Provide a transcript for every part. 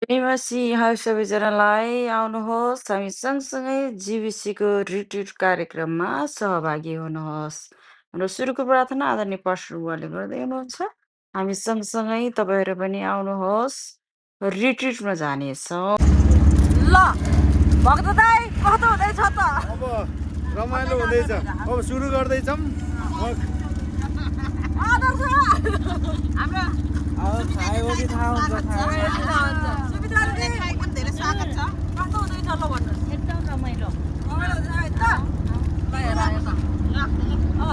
प्रेमसी यहाँ सबैजनालाई आउनुहोस् हामी सँगसँगै जीविसीको रिट्रिट कार्यक्रममा सहभागी हुनुहोस्। हाम्रो सुरुको प्रार्थना आदरणीय पास्टर बुवाले गर्दै हुनुहुन्छ। हामी सँगसँगै तपाईँहरू पनि आउनुहोस्, रिट्रिटमा जानेछौँ। ल भक्त दाइ कस्तो हुँदैछ त? अब रमाइलो हुँदैछ। अब सुरु गर्दैछौँ। आदर्श हाम्रो खाएको कि थाहा हुन्छ सुविधाले पनि धेरै स्वागत छ। कस्तो हुँदैछ ल भन्नुहोस्। एकदम रमाइलो रमाइलो हुँदैछ है त? ल हेर यता। ल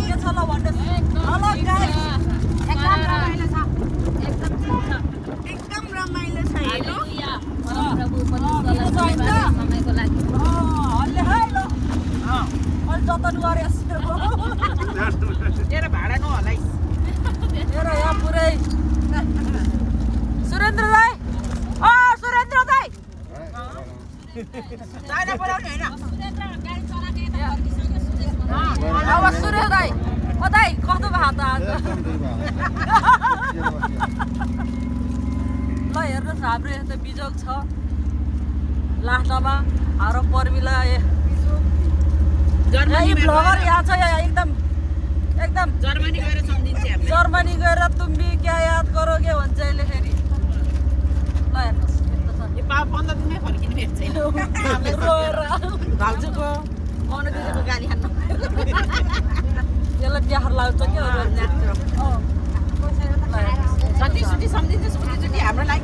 के छ ल भन्नुहोस्। ल गाइस एकदम रमाइलो छ एकदम एकदम रमाइलो छ हेर्नु। हालेलुया परमप्रभु परमेश्वरलाई धन्यवाद समयको लागि हल्ले है ल। अहिले जतन गरेस्। तेरो भाडा नहलाइ हेर यहाँ पुरै सुरेन्द्र दाइ सुरेन्द्र दाइ चाइना बोलाउने होइन अब सुरेन्द्र दाइ दाइ कस्तो भयो त आज? ल हेर्नुहोस् हाम्रो यता बिजोग छ लास्टमा हाम्रो पर्मिला भ्लगर यहाँ छ एकदम एकदम जर्मनी गएर सम्झिन्छ हामी जर्मनी गएर तुम्बी क्या याद करोगे भन्छ अहिले फेरि। ल हेर्नुहोस् यस्तो छ। यो पाप 15 दिनमै फर्किने भेट छैन रोएर भाउजूको मौन दिदीको गाली खान्न त्यसलाई बिहार लाग्छ क्या जति सुटी सम्झिन्छ सुटी हाम्रो लागि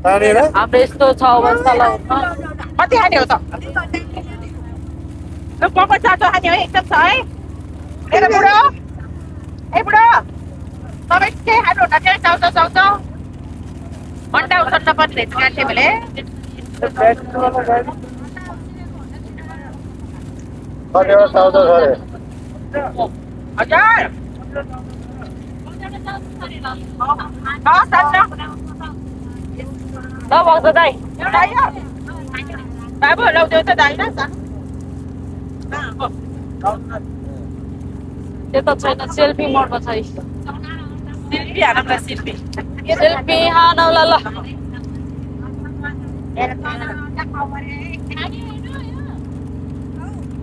हाम्रो यस्तो छ अवस्था ल कति खाने हो त ल पक्का चाचो खाने हो एकदम छ है मेरो बुढो ए बुढो तपाईँ के खानुहुन्न के चाउचाउ चाउचाउ अन्डा उठ्न पनि भेट काट्यो भने हजुर ल भन्छ दाइ बाबु लौ देऊ त दाइ न त्यो त छैन सेल्फी मोडमा छ शिल्पी हानौँला शिल्पी सेल्फी हानौला ल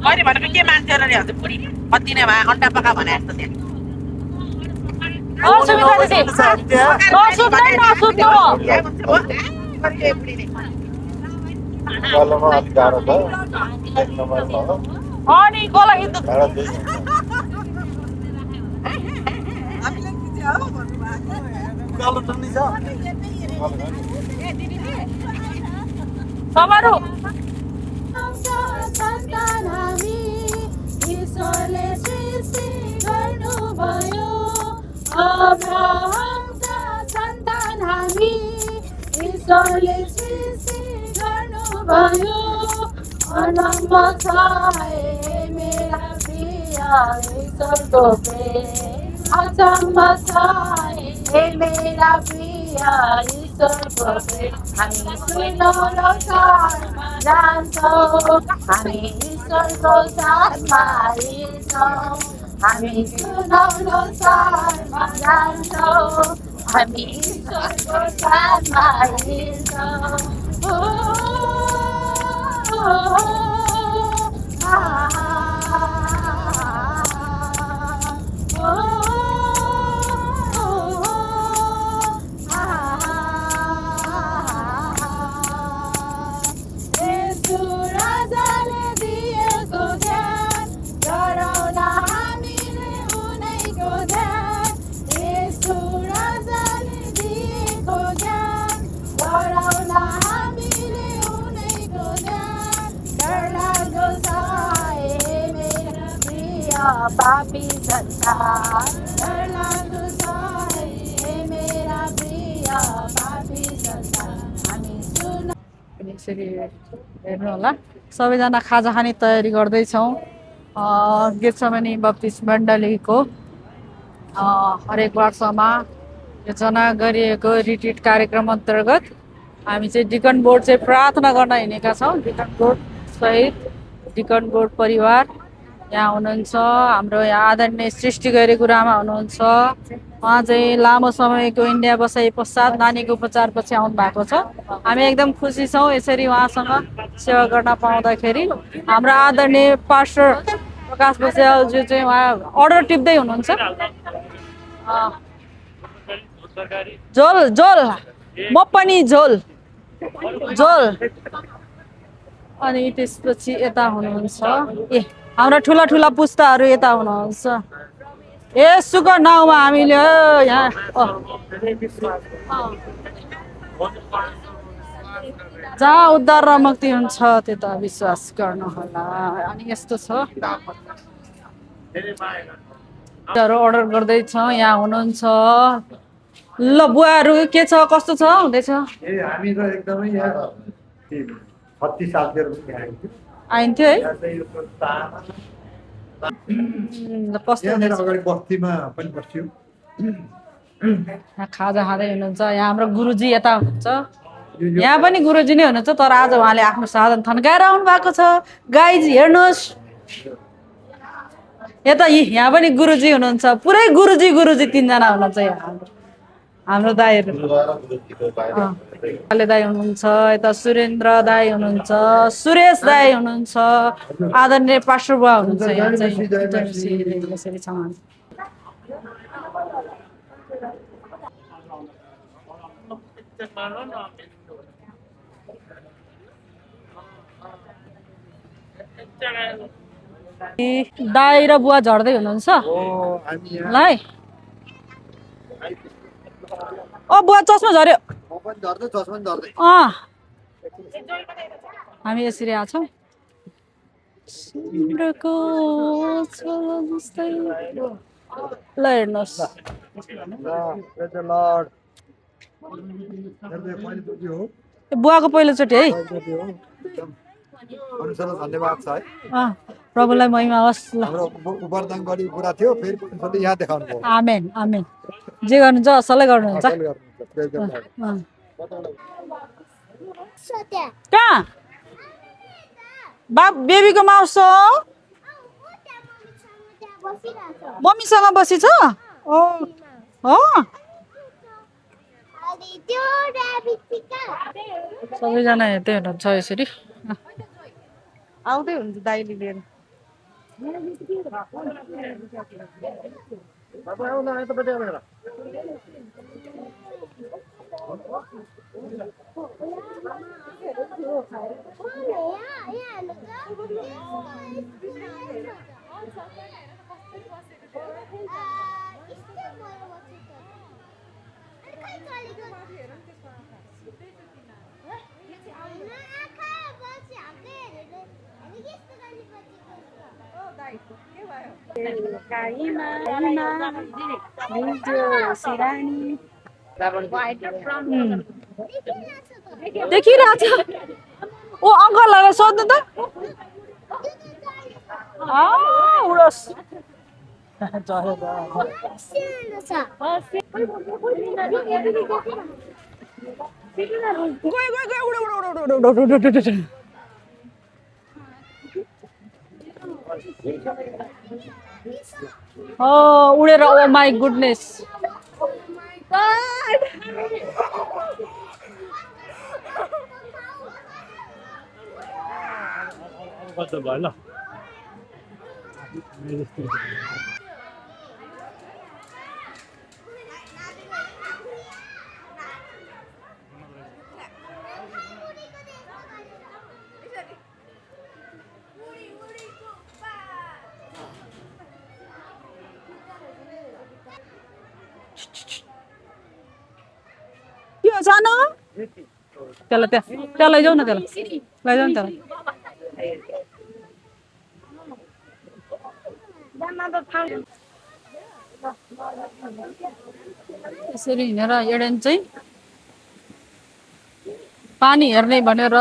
मैले भनेको के मान्छेहरू नि हजुर बुढी कति नै भयो अन्डा पका भने जस्तो त्यहाँ सुविधा दिदी नसुत्दै नसुत्नु अनि कसलाई समारोह सन्तान हामी ईश्वरले सृष्टि गर्नुभयो अब्राहमका सन्तान हामी ईश्वरले सृष्टि गर्नुभयो अनम्र छ हे मेरा प्रिय ईश्वरको प्रेम अचम्म छ हे मेरा प्रिय ईश्वरको प्रेम हामी सुनौलो साथमा जान्छौँ हामी ईश्वरको साथमा हिँड्छौँ हामी सुनौलो साथमा जान्छौँ हामी ईश्वरको साथमा हिँड्छौँ पापी संसार डरलाग्दो छ हे मेरा प्रिय पापी संसार हामी सुन यसरी हेर्नु होला सबैजना खाजा खाने तयारी गर्दैछौँ। गेत्सेमनी बप्तिस्मा मण्डलीको हरेक वर्षमा योजना गरिएको रिट्रिट कार्यक्रम अन्तर्गत हामी चाहिँ डिकन बोर्ड चाहिँ प्रार्थना गर्न हिँडेका छौँ। डिकन बोर्ड सहित डिकन बोर्ड परिवार यहाँ हुनुहुन्छ हाम्रो यहाँ आदरणीय सृष्टि गरी गुरुआमा हुनुहुन्छ। उहाँ चाहिँ लामो समयको इन्डिया बसाइ पश्चात नानीको उपचारपछि आउनु भएको छ। हामी एकदम खुसी छौँ यसरी उहाँसँग सेवा गर्न पाउँदाखेरि। हाम्रो आदरणीय पास्टर प्रकाश बस्यालज्यू चाहिँ उहाँ अर्डर टिप्दै हुनुहुन्छ। झोल झोल म पनि झोल झोल। अनि त्यसपछि यता हुनुहुन्छ ए हाम्रा ठुला ठुला पुस्ताहरू यता हुनुहुन्छ। ए सुकर नाउँमा हामीले यहाँ जहाँ उद्धार र मुक्ति हुन्छ त्यता विश्वास गर्नुहोला। अनि यस्तो छ अर्डर गर्दैछ। यहाँ हुनुहुन्छ ल बुवाहरू के छ कस्तो छ हुँदैछ? हामी त एकदमै यहाँ 36 सालतिर आइन्थ्यो है। अगाडि बस्तीमा पनि बस्थ्यो। खाजा खाँदै हुनुहुन्छ। यहाँ हाम्रो गुरुजी यता हुनुहुन्छ। यहाँ पनि गुरुजी नै हुनुहुन्छ तर आज उहाँले आफ्नो साधन थन्काएर आउनु भएको छ। गाइज हेर्नुहोस् यता यहाँ पनि गुरुजी हुनुहुन्छ। पुरै गुरुजी गुरुजी 3 जना हुनुहुन्छ यहाँ हाम्रो दाइहरू। दाई हुनुहुन्छ यता सुरेन्द्र दाई हुनुहुन्छ सुरेश दाई हुनुहुन्छ आदरणीय पास्टर बुवा हुनुहुन्छ। यहाँ चाहिँ यसरी छ। दाई र बुवा झर्दै हुनुहुन्छ ल। ओ बुवा चस्मा झर्यो। हामी यसरी आएको छौँ। ल हेर्नुहोस् बुवाको पहिलोचोटि है। धन्यवाद छ है। प्रभुलाई महिमा होस्। ल वरदान गरी कुरा थियो फेरि यहाँ देखाउनु भयो। आमेन आमेन। जे गर्नुहुन्छ असलै गर्नुहुन्छ। कहाँ बेबीको माउस हो मम्मीसँग बसी छ। हो सबैजना हेर्दै हुनुहुन्छ यसरी आउँदै हुन्छ दाइले लिएर। देखिरहेछ। ओ अङ्कलहरूलाई सोध्नु त। उडोस् उडेर। ओ माई गुडनेस के हो सानो त्यसलाई त्यहाँ लैजाऊ न त्यसलाई लैजाऊ नि त्यसलाई। यसरी हिँडेर एडेन चाहिँ पानी हेर्ने भनेर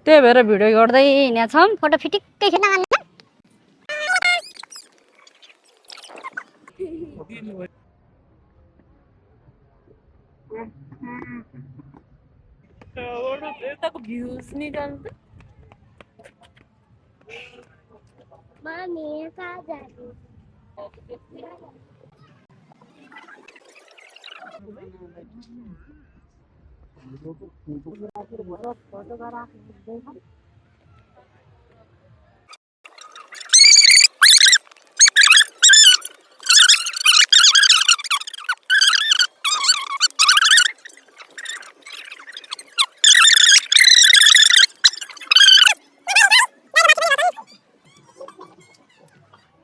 त्यही भएर भिडियो गर्दै हिँडेका छौँ। फोटो फिटिक्कै खिच्न भ्यूज निकाल्नु Mami, casa.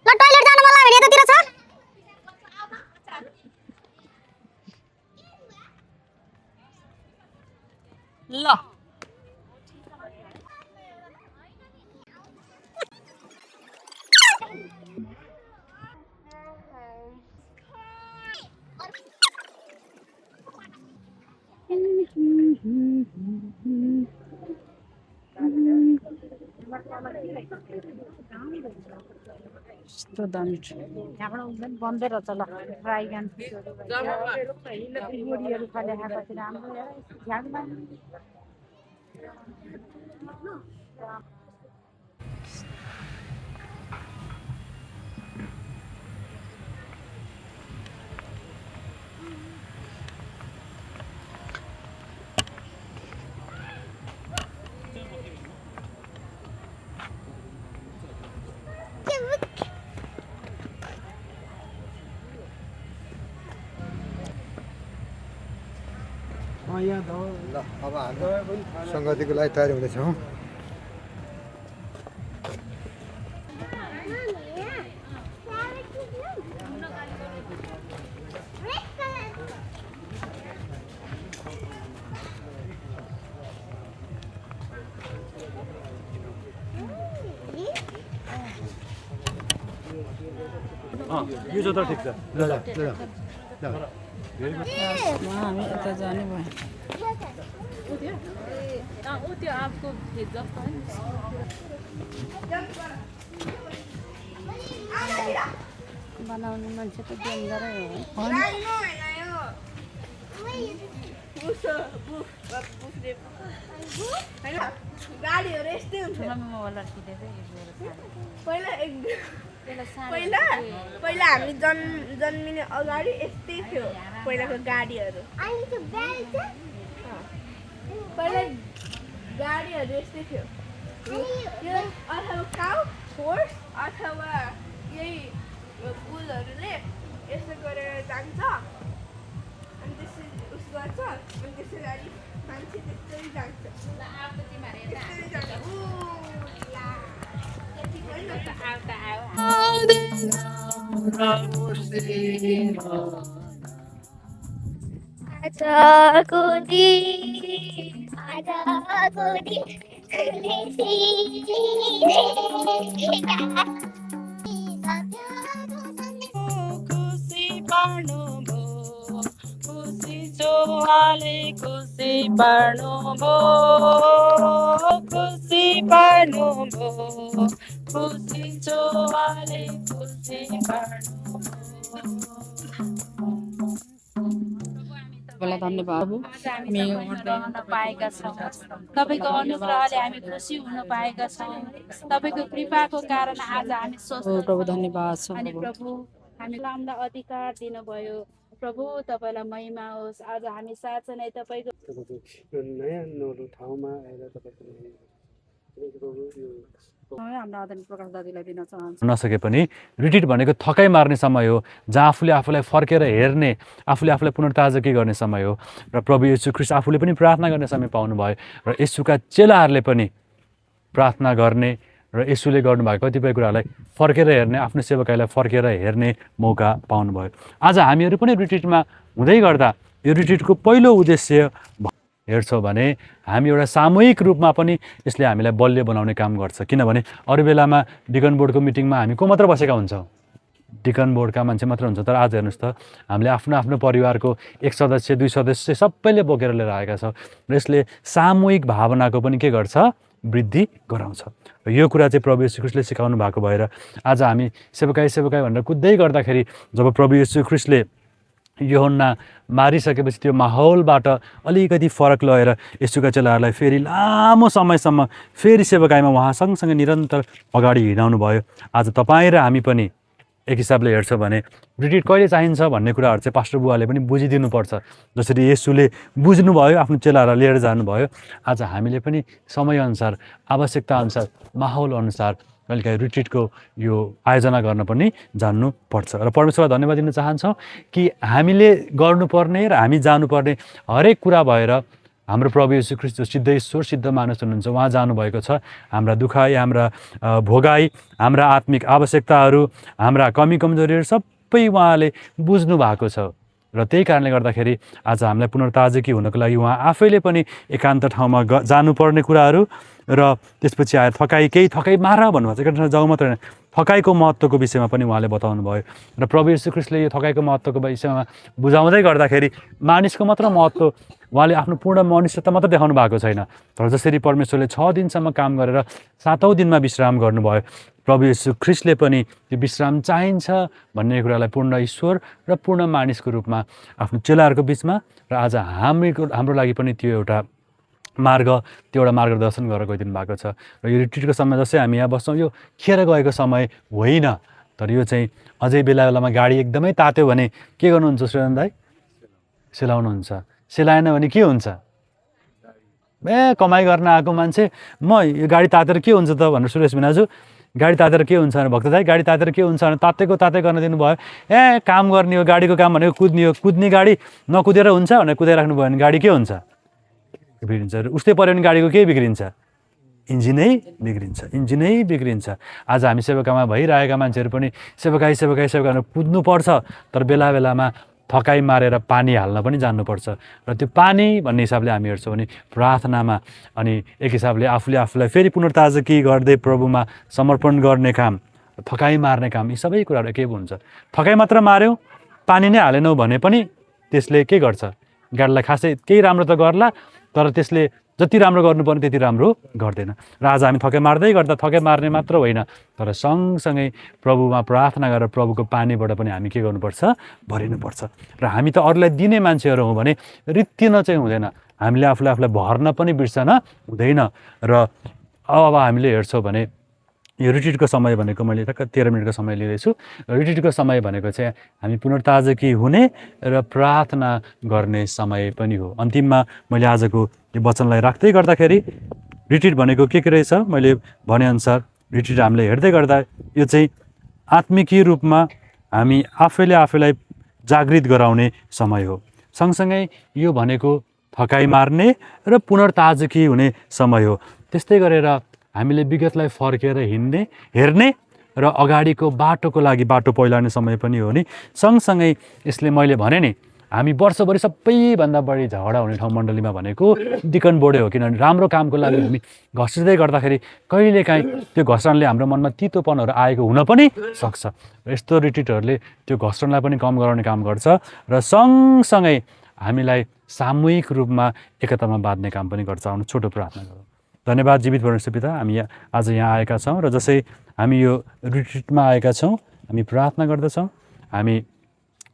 ल टोयलेट जानु मलाई भने यतातिर छ ल यस्तो दामी छ यहाँबाट उब्जन बन्दै रहेछ ल ड्राइगन बोडीहरू खाले खाएपछि राम्रो झ्याङमा ल अब हाम्रो सङ्गतिको लागि तयारी हुँदैछौँ यो चाहिँ त ठिक छ ल ल ल हामी यता जाने भयो त्यो आपको भेज जस्तो है बनाउने मान्छे त डेन्जरै हो गाडीहरू यस्तै हुन्छ पहिला हामी जन्मिने अगाडि यस्तै थियो पहिलाको गाडीहरू पहिला गाडीहरू यस्तै थियो यो अथवा काउ फोर्स अथवा यही पुलहरूले यस्तो गरेर जान्छ अनि त्यसरी उस गर्छ अनि त्यसरी मान्छे त्यस्तै जान्छ खुसी पार्नु भो खुसी चोहाले खुसी पार्नु भो खुसी पार्नु भो खुसी चोहाले खुसी पार्नु तपाईँलाई धन्यवाद पाएका छौँ तपाईँको अनुग्रहले हामी खुसी हुन पाएका छौँ तपाईँको कृपाको कारण आज हामी स्वस्थ प्रभु धन्यवाद छ अनि प्रभु हामीलाई हामीलाई अधिकार दिनुभयो प्रभु तपाईँलाई महिमा होस् आज हामी साँच्चै नै तपाईँको नयाँ नौलो ठाउँमा आएर तपाईँको हाम्रो आदरणीय प्रकाश दाजुलाई दिन चाहन्छु नसके पनि रिट्रिट भनेको थकाइ मार्ने समय हो जहाँ आफूले आफूलाई फर्केर हेर्ने आफूले आफूलाई पुनर्ताजगी गर्ने समय हो र प्रभु येशू ख्रीष्ट आफूले पनि प्रार्थना गर्ने समय पाउनुभयो र येशूका चेलाहरूले पनि प्रार्थना गर्ने र येशूले गर्नुभएको कतिपय कुरालाई फर्केर हेर्ने आफ्नो सेवकाईलाई फर्केर हेर्ने मौका पाउनुभयो आज हामीहरू पनि रिट्रिटमा हुँदै गर्दा यो रिट्रिटको पहिलो उद्देश्य हेर्छौँ भने हामी एउटा सामूहिक रूपमा पनि यसले हामीलाई बलियो बनाउने काम गर्छ किनभने अरू बेलामा डिकन बोर्डको मिटिङमा हामी को मात्र बसेका हुन्छौँ डिकन बोर्डका मान्छे मात्र हुन्छ तर आज हेर्नुहोस् त हामीले आफ्नो आफ्नो परिवारको एक सदस्य दुई सदस्य सबैले बोकेर लिएर आएका छौँ र यसले सामूहिक भावनाको पनि के गर्छ वृद्धि गराउँछ र यो कुरा चाहिँ प्रभु येशू ख्रीष्टले सिकाउनु भएको भएर आज हामी सेवकाई भनेर कुद्दै गर्दाखेरि जब प्रभु येशू ख्रीष्टले यूहन्ना मारिसकेपछि त्यो माहौलबाट अलिकति फरक लगेर येशूका चेलाहरूलाई फेरि लामो समयसम्म फेरि सेवाकाईमा उहाँ सँगसँगै निरन्तर अगाडि हिँडाउनु भयो। आज तपाईँ र हामी पनि एक हिसाबले हेर्छौँ भने रिट्रिट कहिले चाहिन्छ भन्ने कुराहरू चाहिँ पास्टर बुवाले पनि बुझिदिनुपर्छ। जसरी येशूले बुझ्नुभयो, आफ्नो चेलाहरूलाई लिएर जानुभयो, आज हामीले पनि समयअनुसार, आवश्यकताअनुसार, माहौलअनुसार कहिलेकाहीँ रिट्रिटको यो आयोजना गर्न पनि जान्नुपर्छ। र परमेश्वरलाई धन्यवाद दिन चाहन्छौँ कि हामीले गर्नुपर्ने र हामी जानुपर्ने हरेक कुरा भएर हाम्रो प्रभु येशू ख्रीष्ट जो सिद्ध ईश्वर, सिद्ध मानिस हुनुहुन्छ, उहाँ जानुभएको छ। हाम्रा दुखाइ, हाम्रा भोगाइ, हाम्रा आत्मिक आवश्यकताहरू, हाम्रा कमी कमजोरीहरू सबै उहाँले बुझ्नु भएको छ। र त्यही कारणले गर्दाखेरि आज हामीलाई पुनर्ताजगी हुनको लागि उहाँ आफैले पनि एकान्त ठाउँमा जानुपर्ने कुराहरू र त्यसपछि आएर केही थकाइ मार भन्नुभएको छ। एकान्त जाउँ मात्र होइन, थकाइको महत्त्वको विषयमा पनि उहाँले बताउनु भयो। र प्रभु येशू ख्रीष्टले यो थकाइको महत्त्वको विषयमा बुझाउँदै गर्दाखेरि मानिसको मात्र महत्त्व उहाँले आफ्नो पूर्ण मनुष्यता मात्र देखाउनु भएको छैन, तर जसरी परमेश्वरले 6 दिनसम्म काम गरेर 7औं दिनमा विश्राम गर्नुभयो, प्रभु येशू ख्रीष्टले पनि त्यो विश्राम चाहिन्छ भन्ने कुरालाई पूर्ण ईश्वर र पूर्ण मानिसको रूपमा आफ्नो चेलाहरूको बिचमा र आज हाम्रो लागि पनि त्यो एउटा मार्ग, त्यो एउटा मार्गदर्शन गरेर गइदिनु भएको छ। र यो रिट्रिटको समय जस्तै हामी यहाँ बस्छौँ, यो खेर गएको समय होइन, तर यो चाहिँ अझै बेलामा गाडी एकदमै तात्यो भने के गर्नुहुन्छ सुरेन्द्र दाइ? सेलाउनुहुन्छ। सेलाएन भने के हुन्छ? कमाइ गर्न आएको मान्छे म यो गाडी तातेर के हुन्छ त भनेर सुरेश भिनाजु गाडी तातेर के हुन्छ भने भक्त दाइ गाडी तातेर के हुन्छ भने ताते गर्न दिनुभयो। काम गर्ने हो, गाडीको काम भनेको कुद्ने हो, कुद्ने गाडी नकुदेर हुन्छ भनेर कुदाइराख्नु भयो भने गाडी के हुन्छ? बिग्रिन्छ। उस्तै पऱ्यो भने गाडीको के बिग्रिन्छ? इन्जिनै बिग्रिन्छ। आज हामी सेवाकामा भइरहेका मान्छेहरू पनि सेवाकाई कुद्नुपर्छ, तर बेलामा थकाइ मारेर पानी हाल्न पनि जान्नुपर्छ। र त्यो पानी भन्ने हिसाबले हामी हेर्छौँ भने प्रार्थनामा, अनि एक हिसाबले आफूलाई फेरि पुनर्ताजगी गर्दै प्रभुमा समर्पण गर्ने काम, थकाइ मार्ने काम, यी सबै कुराहरू के हुन्छ? थकाइ मात्र मार्यौँ, पानी नै हालेनौँ भने पनि त्यसले के गर्छ? गाडीलाई खासै केही राम्रो त गर्ला, तर त्यसले जति राम्रो गर्नुपर्ने त्यति राम्रो गर्दैन। र आज हामी थकाइ मार्ने मात्र होइन, तर सँगसँगै प्रभुमा प्रार्थना गरेर प्रभुको पानीबाट पनि हामी के गर्नुपर्छ? भरिनुपर्छ। र हामी त अरूलाई दिने मान्छेहरू हौँ भने रित्तिन चाहिँ हुँदैन, हामीले आफूलाई भर्न पनि बिर्सन हुँदैन। र अब हामीले हेर्छौँ भने यो रिट्रिटको समय भनेको मैले 13 मिनटको समय लिँदैछु। रिट्रिटको समय भनेको चाहिँ हामी पुनर्ताजगी हुने र प्रार्थना गर्ने समय पनि हो। अन्तिममा मैले आजको यो वचनलाई राख्दै गर्दाखेरि रिट्रिट भनेको के रहेछ? मैले भनेअनुसार रिट्रिट हामीले हेर्दै गर्दा यो चाहिँ आत्मिकीय रूपमा हामी आफैलाई जागृत गराउने समय हो। सँगसँगै यो भनेको थकाइ मार्ने र पुनर्ताजगी हुने समय हो। त्यस्तै गरेर हामीले विगतलाई फर्केर हेर्ने र अगाडिको बाटोको लागि बाटो पहिलाउने समय पनि हो नि। सँगसँगै यसले मैले भने नि, हामी वर्षभरि सबैभन्दा बढी झगडा हुने ठाउँ मण्डलीमा भनेको डिकन बोर्डै हो। किनभने राम्रो कामको लागि हामी घस्रिँदै गर्दाखेरि कहिलेकाहीँ त्यो घस्रनले हाम्रो मनमा तितोपनहरू आएको हुन पनि सक्छ। र यस्तो रिट्रिटहरूले त्यो घस्रनलाई पनि कम गराउने काम गर्छ र सँगसँगै हामीलाई सामूहिक रूपमा एकतामा बाँध्ने काम पनि गर्छ। आउनु छोटो प्रार्थना गरौँ। धन्यवाद जीवित परमेश्वर पिता, हामी आज यहाँ आएका छौँ र जसै हामी यो रिट्रिटमा आएका छौँ, हामी प्रार्थना गर्दछौँ। हामी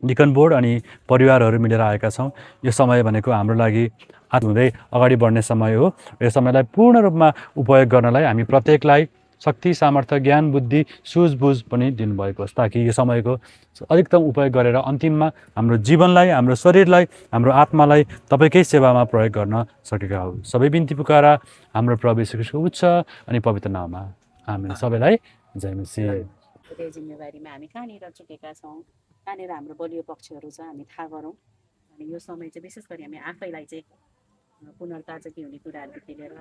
डिकन बोर्ड अनि परिवारहरू मिलेर आएका छौँ। यो समय भनेको हाम्रो लागि हुँदै अगाडि बढ्ने समय हो। यो समयलाई पूर्ण रूपमा उपयोग गर्नलाई हामी प्रत्येकलाई शक्ति, सामर्थ्य, ज्ञान, बुद्धि, सुझबुझ पनि दिनुभएको होस्, ताकि यो समयको अधिकतम उपयोग गरेर अन्तिममा हाम्रो जीवनलाई, हाम्रो शरीरलाई, हाम्रो आत्मालाई तपाईँकै सेवामा प्रयोग गर्न सकेका हौँ। सबै बिन्ती पुकारा हाम्रो प्रभु येशू ख्रीष्टको उच्च अनि पवित्र नाममा, आमेन। सबैलाई जय मसीह। जिम्मेवारीमा हामी कहाँनिर चुकेका छौँ, कहाँनिर हाम्रो बलियो पक्षहरू छ, हामी थाहा गरौँ। अनि यो समय चाहिँ विशेष गरी हामी आफैलाई चाहिँ पुनर्ताजगी हुने कुराहरूदेखि लिएर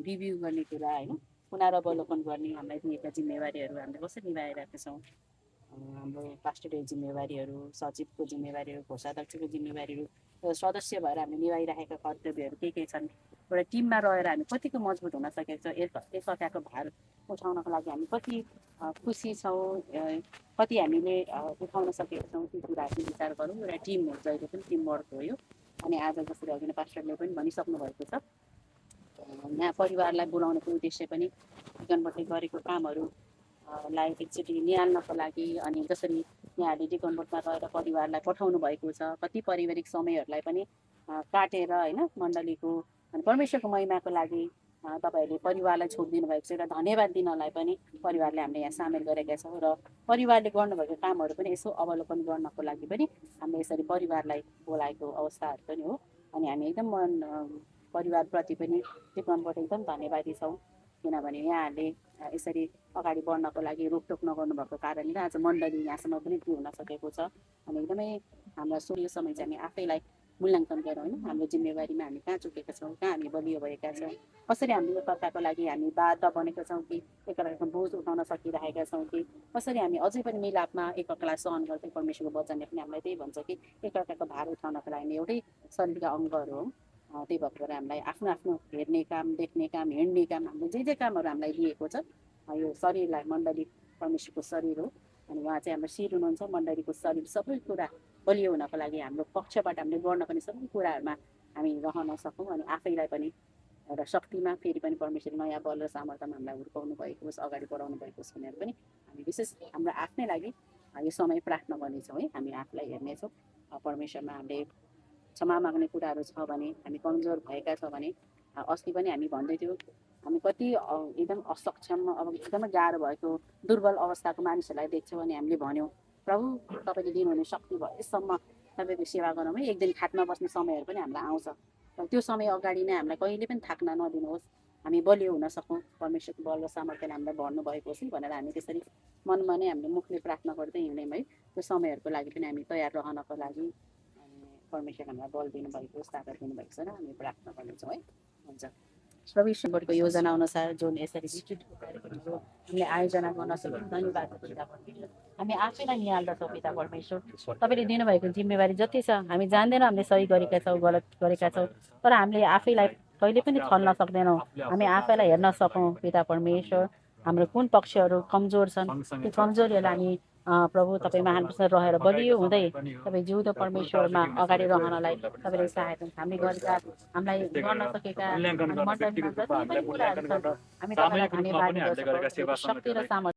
रिभ्यू गर्ने कुरा, होइन, पुनरावलोकन गर्ने हामीलाई दिएका जिम्मेवारीहरू हामीले कसरी निभाइरहेका छौँ, हाम्रो पास्टरको जिम्मेवारीहरू, सचिवको जिम्मेवारीहरू, कोषाध्यक्षको जिम्मेवारीहरू, सदस्य भएर हामीले निभाइरहेका कर्तव्यहरू के छन्, एउटा टिममा रहेर हामी कतिको मजबुत हुन सकेको छ, एकअर्काको भार उठाउनको लागि हामी कति खुसी छौँ, कति हामीले उठाउन सकेका छौँ, त्यो कुराहरू विचार गरौँ। एउटा टिम हो, जहिले पनि टिम वर्क हो यो। अनि आज जसरी अघि नै पास्टरले पनि भनिसक्नु भएको छ, यहाँ परिवारलाई बोलाउनुको उद्देश्य पनि जीवनबाट गरेको कामहरू लाई एकचोटि निहाल्नको लागि अनि जसरी यहाँहरूले डिकनबोटमा रहेर परिवारलाई पठाउनु भएको छ, कति पारिवारिक समयहरूलाई पनि काटेर होइन मण्डलीको अनि परमेश्वरको महिमाको लागि तपाईँहरूले परिवारलाई छोडिदिनु भएको छ। एउटा धन्यवाद दिनलाई पनि परिवारले हामीले यहाँ सामेल गरेका छौँ र परिवारले गर्नुभएको कामहरू पनि यसो अवलोकन गर्नको लागि पनि हामीले यसरी परिवारलाई बोलाएको अवस्थाहरू पनि हो। अनि हामी एकदम परिवारप्रति पनि डिकनबोट एकदम धन्यवादी छौँ, किनभने यहाँहरूले यसरी अगाडि बढ्नको लागि रोकटोक नगर्नुभएको कारणले आज मण्डली यहाँसम्म वृद्धि हुन सकेको छ। अनि एकदमै हाम्रा सोह्र समय चाहिँ हामी आफैलाई मूल्याङ्कन गरौँ होइन, हाम्रो जिम्मेवारीमा हामी कहाँ चुकेका छौँ, कहाँ हामी बलियो भएका छौँ, कसरी हामीले एकअर्काको लागि हामी बाध्य बनेका छौँ कि एकअर्काको बोझ उठाउन सकिरहेका छौँ कि कसरी हामी अझै पनि मिलापमा एकअर्कालाई सहन गर्दै। परमेश्वरको वचनले पनि हामीलाई त्यही भन्छ कि एकअर्काको भार उठाउनको लागि हामी एउटै शरीरका अङ्गहरू हौँ। त्यही भएर हामीलाई आफ्नो आफ्नो हेर्ने काम, देख्ने काम, हिँड्ने काम, हामीले जे कामहरू हामीलाई दिएको छ यो शरीरलाई मण्डली परमेश्वरको शरीर हो। अनि उहाँ चाहिँ हाम्रो शिर हुनुहुन्छ, मण्डलीको शरीर सबै कुरा बलियो हुनको लागि हाम्रो पक्षबाट हामीले गर्न पनि सबै कुराहरूमा हामी रहन सकौँ अनि आफैलाई पनि एउटा शक्तिमा फेरि पनि परमेश्वर नयाँ बल र सामर्थ्यमा हामीलाई हुर्काउनु भएको होस्, अगाडि बढाउनु भएको होस् भनेर पनि हामी विशेष हाम्रो आफ्नै लागि यो समय प्रार्थना गर्नेछौँ है। हामी आफूलाई हेर्नेछौँ, परमेश्वरमा हामीले क्षमा माग्ने कुराहरू छ भने, हामी कमजोर भएका छौँ भने, अस्ति पनि हामी भन्दै थियौँ हामी कति एकदम असक्षम अब एकदमै गाह्रो भएको दुर्बल अवस्थाको मानिसहरूलाई देख्छौँ अनि हामीले भन्यौँ प्रभु तपाईँले दिनुहुने शक्ति भएसम्म तपाईँको सेवा गरौँ है। एक दिन खाटमा बस्ने समयहरू पनि हामीलाई आउँछ, र त्यो समय अगाडि नै हामीलाई कहिले पनि थाक्न नदिनुहोस्, हामी बलियो हुन सकौँ, परमेश्वरको बल र सामर्थ्यले हामीलाई भर्नु भएको होस् भनेर हामी त्यसरी मनमा नै हामीले मुखले प्रार्थना गर्दै हिँड्यौँ है। त्यो समयहरूको लागि पनि हामी तयार रहनको लागि परमेश्वर हामीलाई बल दिनुभएको होस्, ताकत दिनुभएको छ र हामी प्रार्थना गर्नेछौँ है। हुन्छ। प्रभु ईश्वरको योजना अनुसार जुन यसरी हामीले आयोजना गर्न सक्यौँ, धन्यवाद पिता परमेश्वर। हामी आफैलाई निहाल्दछौँ पिता परमेश्वर, तपाईँले दिनुभएको जिम्मेवारी जति छ हामी जान्दैनौँ हामीले सही गरेका छौँ गलत गरेका छौँ, तर हामीले आफैलाई कहिले पनि छल्न सक्दैनौँ। हामी आफैलाई हेर्न सकौँ पिता परमेश्वर, हाम्रो कुन पक्षहरू कमजोर छन्, त्यो कमजोरीहरूलाई हामी प्रभु तपाईँ महान रहेर बलियो हुँदै तपाईँ जिउँदो परमेश्वरमा अगाडि रहनलाई तपाईँले सहायता हामीले गरेका हामीलाई गर्न सकेका मण्डलीमा जति पनि कुराहरू छन् हामी तपाईँलाई धन्यवाद दिँदछौँ। शक्ति र सामर्थ्य